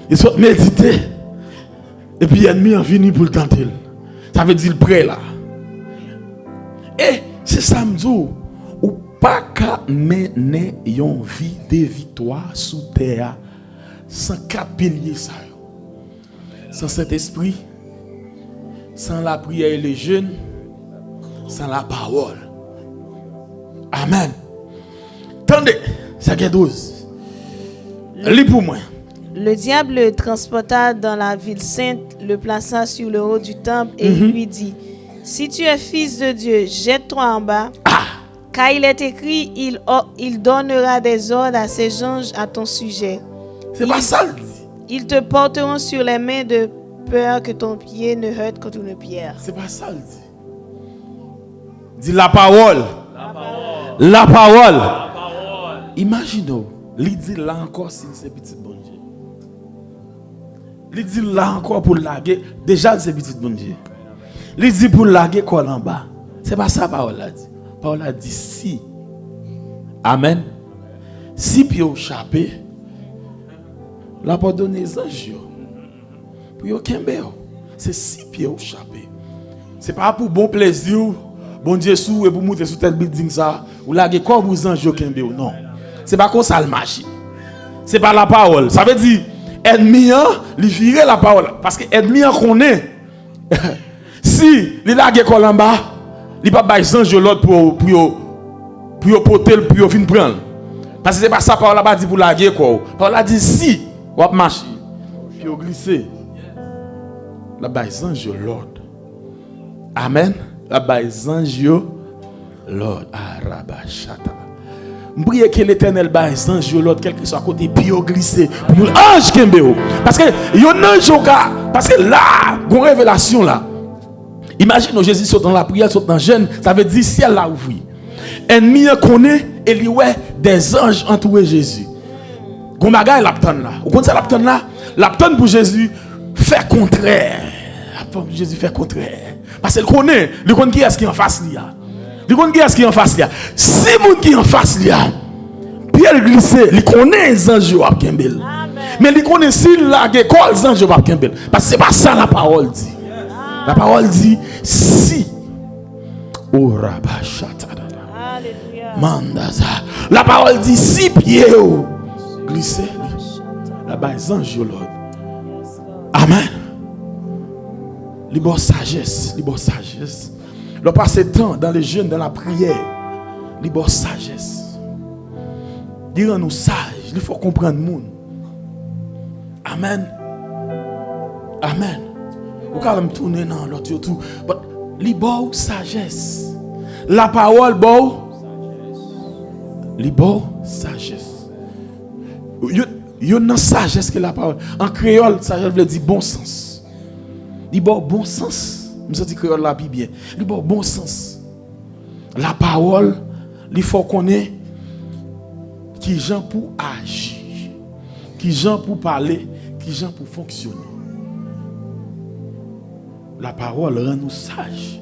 Il saute méditer. Et puis l'ennemi est venu pour le tenter. Ça veut dire le prêt là. Et c'est ça me dit, ou pas qu'à mener une vie de victoire sous terre sans quatre piliers ça. Sans cet esprit, sans la prière et les jeûnes, sans la parole. Amen. Attendez, ça fait 12. Lis pour moi. Le diable le transporta dans la ville sainte, le plaça sur le haut du temple et il lui dit: Si tu es fils de Dieu, jette-toi en bas. Car il est écrit, il donnera des ordres à ses anges à ton sujet. C'est pas ça. Ils te porteront sur les mains de peur que ton pied ne heurte contre une pierre. C'est pas ça. Dis la parole. La parole. Imaginez, il dit là encore si c'est petit bon Dieu. Il dit là encore pour laguer. Déjà c'est petit bon Dieu. Il dit pour laguer quoi en bas. C'est pas ça parole a dit. Parole a dit si. Amen. Si puis au chapé, la pas donner les anges. Pour yo kembe. C'est si puis au chapé. C'est pas pour bon plaisir, bon Dieu sous et pour monter sur tel building ça ou laguer quoi vous anges kembe non. C'est pas comme ça le marché. C'est pas la parole. Ça veut dire ennemi lui virer la parole parce que ennemi connaît. Si il lague quoi en bas, il pas bailler ange l'autre pour porter pour venir prendre. Parce que c'est pas ça parole là dit pour laguer quoi. Parole là dit si ou marcher puis au glisser. La baille ange l'autre. Amen. La baille ange l'autre arabachata. M'prie que l'Éternel baille ange l'autre quel que soit côté puis au glisser pour ange kembeo. Parce que yon ange parce que là, gon révélation là. Imagine Jésus saute dans la prière, saute dans le jeûne, ça veut dire ciel là ouvri. Ennemi connaît et lui ouais des anges entourés Jésus. Gon bagay l'aptan là. Vous connaissez l'aptan là? L'aptan pour Jésus fait contraire. Pour Jésus fait contraire. Parce qu'il connaît qui est-ce qui est en face là. Il connaît qui est-ce qui est en face là. Si moun qui est en face là, Pierre glissé, il connaît les anges à Kembel. Mais il connaît s'il la quoi les anges à Kembel. Parce que c'est pas ça la parole dit. La parole dit si. Oh rabachata. Mandaza. La parole dit si Pierre glissé. Là-bas les anges l'autre. Amen. Libre sagesse, libre sagesse. Le passer temps dans les jeûnes, dans la prière, libre sagesse. Dire nous sages, il faut comprendre le monde. Amen. Amen. Vous pouvez me tourner dans l'autre tout. Libre sagesse. La parole, bon. Libre sagesse. Il y a une sagesse que la parole. En créole, sagesse veut dire bon sens. Libre bon sens. Je dis créole la bien. Libre bon sens. La parole, il faut qu'on ait qui gens pour agir, qui gens pour parler, qui gens pour fonctionner. La parole rend nous sages.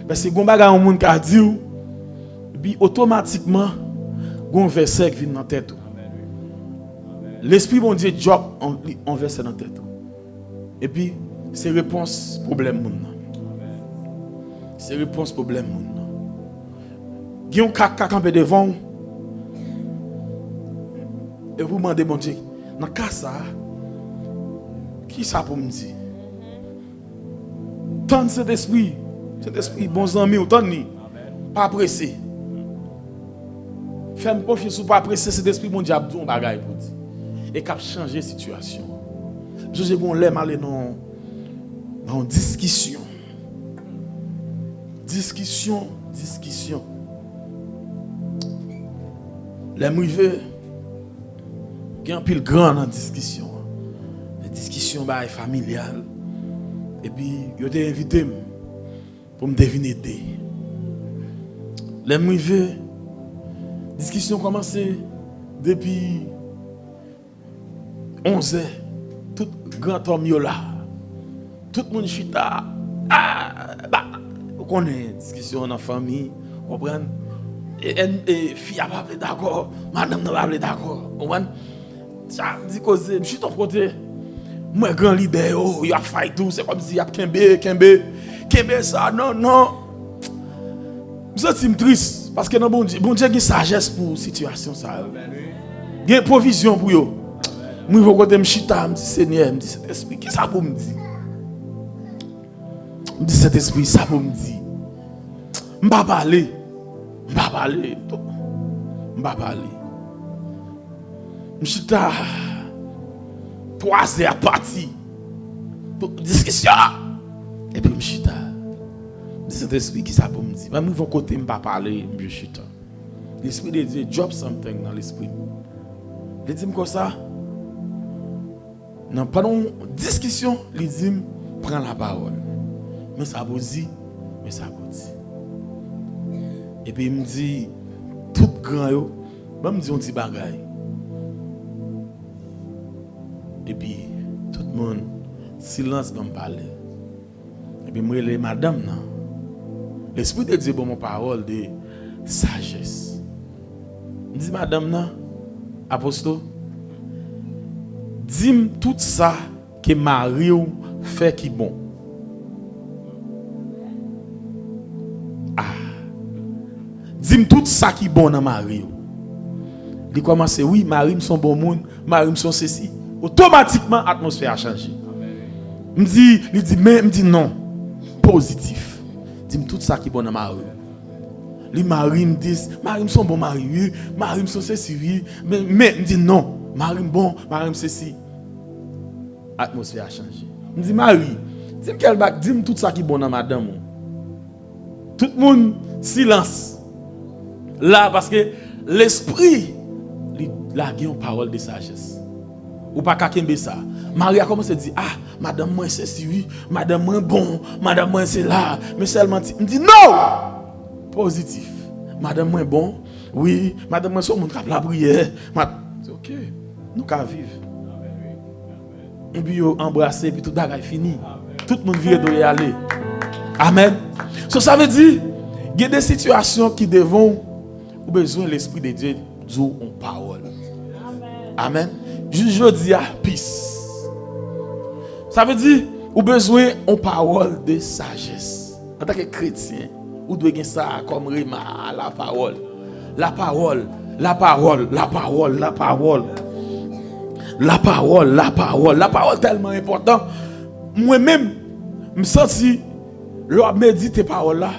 Parce que gon bagay un monde qui a dit, puis automatiquement, gon verset qui vient dans tête. L'esprit bon Dieu job en verset dans tête. Et puis c'est réponse problème monde. C'est réponse problème monde. Gyon kaka campé devant et vous demandez bon Dieu, dans cas ça, qui ça pour me dire? Tant cet esprit, bons amis, autant ni, pas pressé. Fais-moi confiance ou pas pressé, cet esprit mon diable dit un bagage pour dire. Et cap changer situation. Je bon l'aime aller dans discussion. Discussion. L'aime rive il y a un pile grand dans discussion. Les discussions familiales. Et puis, il a invité pour me deviner. L'aime rive discussion commencé depuis 11 heures. Tout grand homme là. Tout le monde chita. Vous connaissez discussion dans la famille. Vous comprenez? Et fille n'a pas parlé d'accord. Madame n'a pas parlé d'accord. Vous comprenez? Ça dit que je suis ton côté. Moi, grand leader, il a fait tout. C'est comme si il y a Kembe ça. Non. Je suis triste. Parce que bon Dieu a une sagesse pour la situation. Il y a une provision pour eux. Moi, je vais côté Mchita, je dis Seigneur, je dis cet esprit, qu'est-ce que ça pour me dire? Je dis cet esprit, ça pour me dire. Je ne vais pas parler. Mchita, 3 heures parti. Discussion. Et puis Mchita, je dis cet esprit, qui ça pour me dire? Même mon côté, je ne vais pas parler, Mchita. L'esprit de Dieu, drop something dans l'esprit. Il dit comme ça. Non, pendant une discussion, il dit, prends la parole. Mais ça vous dit. Et puis il me dit, tout grand, je me dis un petit bagay. Et puis, tout le monde, silence va me parler. Et puis, moi, les madame, l'esprit de Dieu, bon, mon parole de sagesse. Je dis, madame, apostole, dis-moi tout ça que Marie fait qui bon. Dis-moi tout ça qui bon dans Marie. Il commence, oui, Marie me son bon monde, Marie me son ceci. Automatiquement, l'atmosphère a changé. Il dit non, positif. Dis-moi tout ça qui bon dans Marie. Les Marie me disent, Marie me son bon mari, Marie me son ceci, mais me dit non, Marie me bon, Marie me ceci. L'atmosphère a changé. Il me dit, Marie, dis-moi tout ça qui bon dans madame. Tout le monde, silence. Là, parce que l'esprit, il a une parole de sagesse. Ou pas qu'à ça. Marie a commencé à dire, madame, moi c'est si, madame, moi bon, madame, moi c'est là. Mais seulement, il me dit, non! Positif. Madame, moi bon, oui, madame, moi c'est mon cap la prière. C'est ok. nous qu'à vivre. Et puis embrasser, puis tout bagage fini. Tout le monde vient de y aller. Amen. Ça veut dire, il y a des situations qui devront ou besoin de l'Esprit de Dieu dire en parole. Amen. Je dis à peace. Ça veut dire, ou besoin en parole de sagesse. En tant que chrétien, ou doit gagner ça comme rima la parole. La parole, la parole, la parole, la parole. La parole, la parole, la parole tellement important. Moi-même, je me sens si je médite parole là.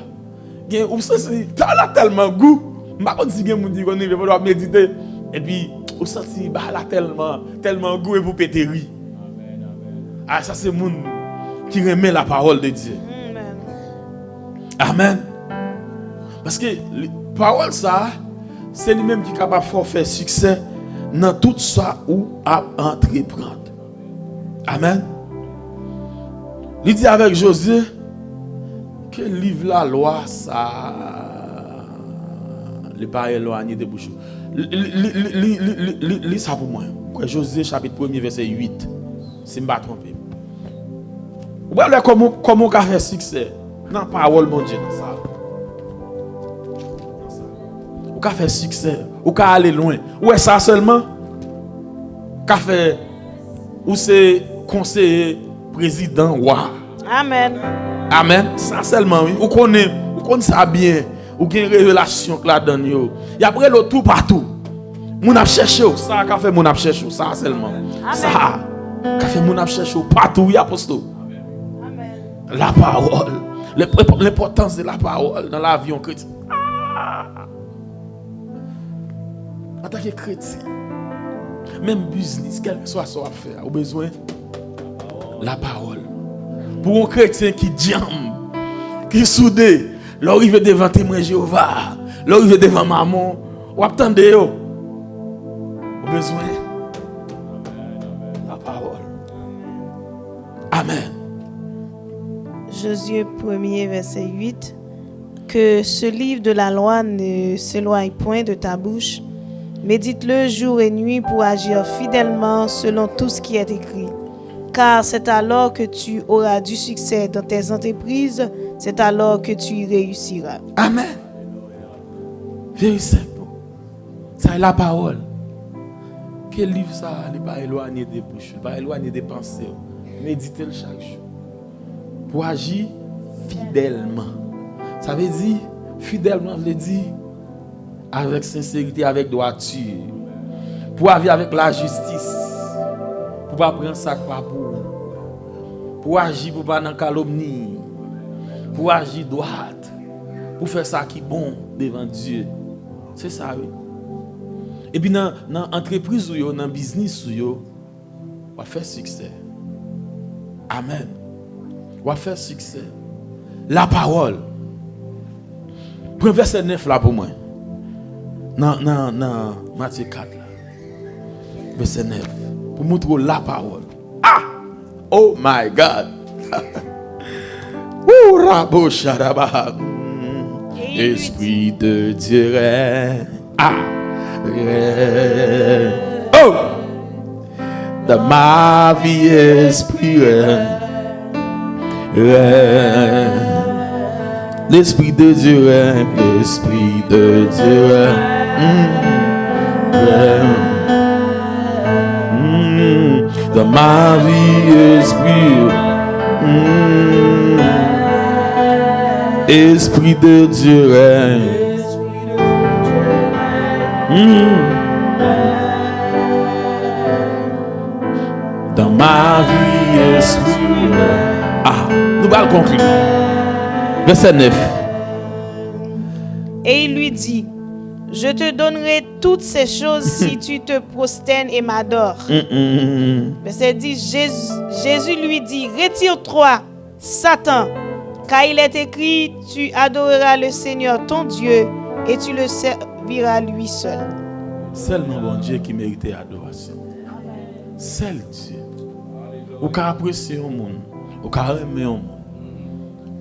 Je me sens si ça tellement goût. Je ne sais pas si quelqu'un dit qu'on va méditer. Et puis, je me sens si ça tellement goût et vous pétez. Ah, ça c'est le monde qui remet la parole de Dieu. Amen. Parce que la parole ça, c'est lui-même qui est capable de faire succès dans tout ça où à entreprendre. Amen. Il dit avec Josué que livre la loi ça le pas éloigné de bouche. Lis ça pour moi. Josué chapitre 1 verset 8. Si je ne me trompe. Voilà comment on peut faire succès dans la parole de Dieu. On peut faire succès. On peut aller loin. Ou est ça seulement? Qu'a fait ou c'est conseiller président roi. Amen. Amen. Ça seulement oui. Ou connaît ça bien. Ou gagne relation là-dedans yo. Et après le tout partout. Mon a cherché ça qu'a fait mon a cherché ça seulement. Amen. Ça qu'a fait mon a cherché partout y apostole. Amen. La parole. L'importance de la parole dans la vie en chrétien. En tant que chrétien, même business, quel que soit ce qu'on fait, on a besoin de la parole. Pour un chrétien qui diambe, qui soudé, l'arrive devant témoin Jéhovah, l'arrive devant maman, ou attendez, on a besoin de la parole. Amen. Josué 1er verset 8. Que ce livre de la loi ne s'éloigne point de ta bouche. Médite-le jour et nuit pour agir fidèlement selon tout ce qui est écrit. Car c'est alors que tu auras du succès dans tes entreprises, c'est alors que tu y réussiras. Amen. Very simple. Ça est la parole. Quel livre ça n'est pas éloigné des bouches, pas éloigné des pensées. Méditez-le chaque jour. Pour agir fidèlement. Ça veut dire, fidèlement, veut dire avec sincérité, avec droiture. Pour agir avec la justice. Pour ne pas prendre ça pour agir pour ne pas dans la calomnie. Pour agir droite. Pour faire ça qui est bon devant Dieu. C'est ça, oui. Et puis dans l'entreprise ou dans le business, on va faire succès. Amen. On va faire succès. La parole. Prends verset 9 là pour moi. Non, Matthieu 4 là. Verset 9. Pour montrer la parole. Ah! Oh my God! Ouh, Rabo Shadaba. Esprit de Dieu. Ah! Oh! De ma vie, esprit. L'esprit de Dieu, l'esprit de Dieu. Dans ma vie, esprit. Esprit de Dieu. Dans ma vie, esprit. Ah, nous allons conclure. Verset 9. Et il lui dit, je te donnerai toutes ces choses si tu te prosternes et m'adores. Verset 10, Jésus lui dit, retire-toi, Satan, car il est écrit, tu adoreras le Seigneur ton Dieu et tu le serviras lui seul. Seulement bon Dieu qui mérite adoration. Seul Dieu. Ou qu'à apprécier un monde, ou qu'à aimer un monde.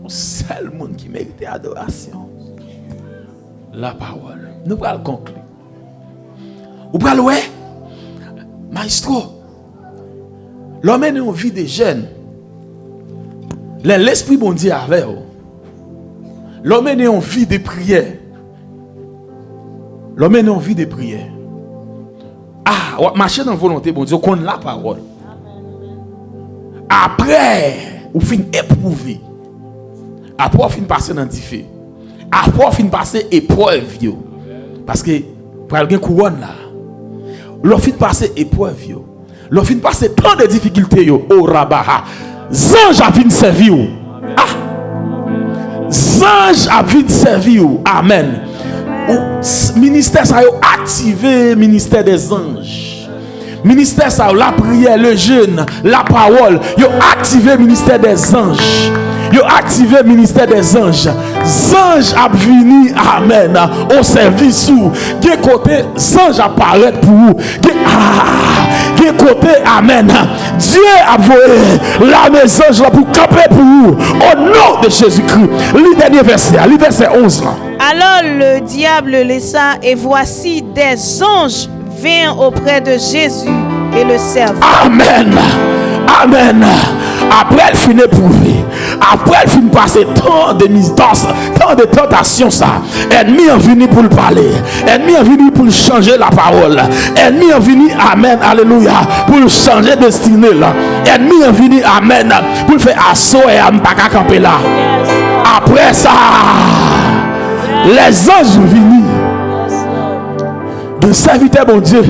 Le seul monde qui mérite adoration. La parole. Nous allons conclure. Ou pas ouais. Maestro, l'homme est une vie de jeûne. L'esprit bon Dieu avec vous. L'homme est une vie de prière. L'homme est une vie de prière. Ah, marcher dans la volonté bon Dieu, qu'on la parole. Après, vous finissez éprouver. Après, vous finissez passer dans différents. Après, vous finissez passer épreuve. Parce que, pour avoir une couronne là, vous finissez passer épreuve. Vous finissez passer tant de difficultés. Oh, Rabaha. Zange a vu servir. Ah! Zange a vu servir. Amen. Ministère ça a activé ministère des anges. Ministère ça la prière, le jeûne, la parole, yo activé ministère des anges. Yo activé ministère des anges. Ange a venu amen au service où des côté ange apparaît pour vous. Des côté amen. Dieu a volé la maison là pour camper pour vous au nom de Jésus-Christ. Le dernier verset, le verset 11 là. Alors le diable laissa et voici des anges vinrent auprès de Jésus et le servirent. Amen. Amen. Après elle finit éprouver. Après elle finit passer tant de mistances, tant de tentations ça. Ennemi est venu pour le parler. Ennemi est venu pour changer la parole. Ennemi est venu, amen, alléluia, pour changer destinée là. Ennemi est venu, amen, pour faire assaut et pas camper là. Après ça, les anges venus de serviteur bon Dieu.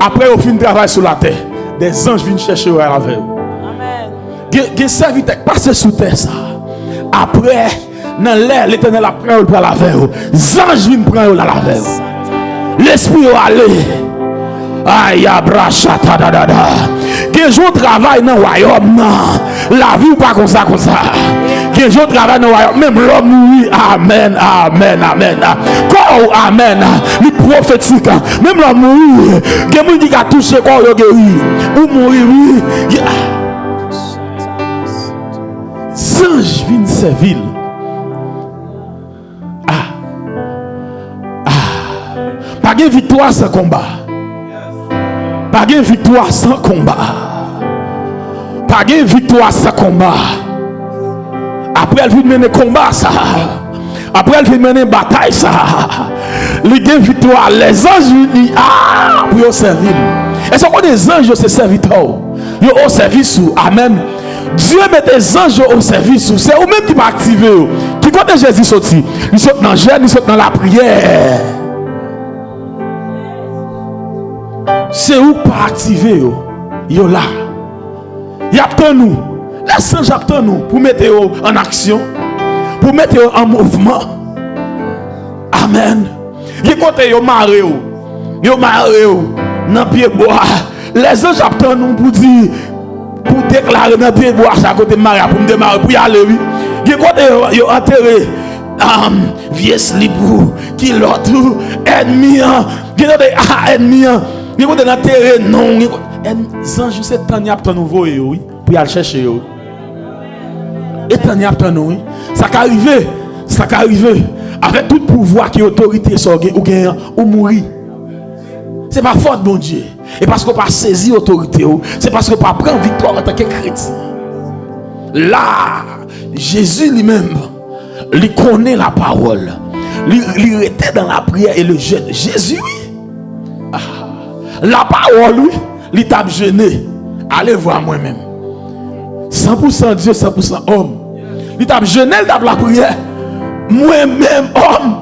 Après au fin de travail sur la terre, des anges viennent chercher avec vous. Des serviteurs passent sous terre ça. Après, dans l'air, l'Éternel a pris pour la veille. Les anges viennent prendre la veille. L'esprit est allé. Aïe, abrachata da da da. Des gens travaillent dans le royaume. La vie ou pas comme ça, comme ça. Des gens travaillent dans le royaume. Même l'homme mourit. Amen, amen, amen. Quoi, amen. Les prophétiques. Même l'homme mourit. Des gens qui ont touché quoi, ils ont guéri. Ou mourir, oui. Ange viennent servir. Pas de victoire sans combat. Pas de victoire sans combat. Pas de victoire sans combat. Après elle vient mener combat ça. Après elle vient mener bataille ça. Les deux victoires, les anges viennent pour servir. Est-ce qu'on des anges c'est serviteurs? Ils au service. Amen. Dieu met des anges au service. C'est eux-mêmes qui vont activer. Qui quand Jésus sorti, ils sont dans le jeûne, ils sont dans la prière. C'est eux qui vont activer. Ils sont là. Ils attendent nous. Les anges attendent nous pour mettre en action, pour mettre en mouvement. Amen. Ils comptent ils marrent. Ils marrent dans pied bois. Les anges attendent nous pour dire. Pour déclarer dans le pied bois à côté de Maria, pour me démarrer, pour y aller, oui. Il y a quoi de enterré, vieux slipou, qui l'autre, ennemi, il y a des ennemis, il y a quoi de enterré, non, les anges, c'est tant y a pour nous voir, oui, pour y aller chercher, oui. Et tant y a pour nous, oui. Ça qui arrive, avec tout pouvoir qui est autorité, ou mourir. C'est pas faute, bon Dieu. Et parce qu'on n'a pas saisi l'autorité, c'est parce qu'on n'a pas pris victoire en tant que chrétien. Là, Jésus lui-même, il connaît la parole. Il était dans la prière et le jeûne. Jésus, oui. La parole, lui, il t'a jeûné. Allez voir moi-même. 100% Dieu, 100% homme. Il t'a jeûné, il t'a la prière. Moi-même, homme.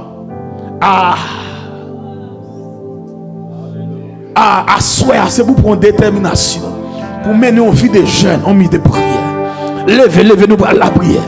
À souhait, c'est pour prendre détermination, pour mener une vie de jeûne, en vie de prière. Levez-nous pour la prière.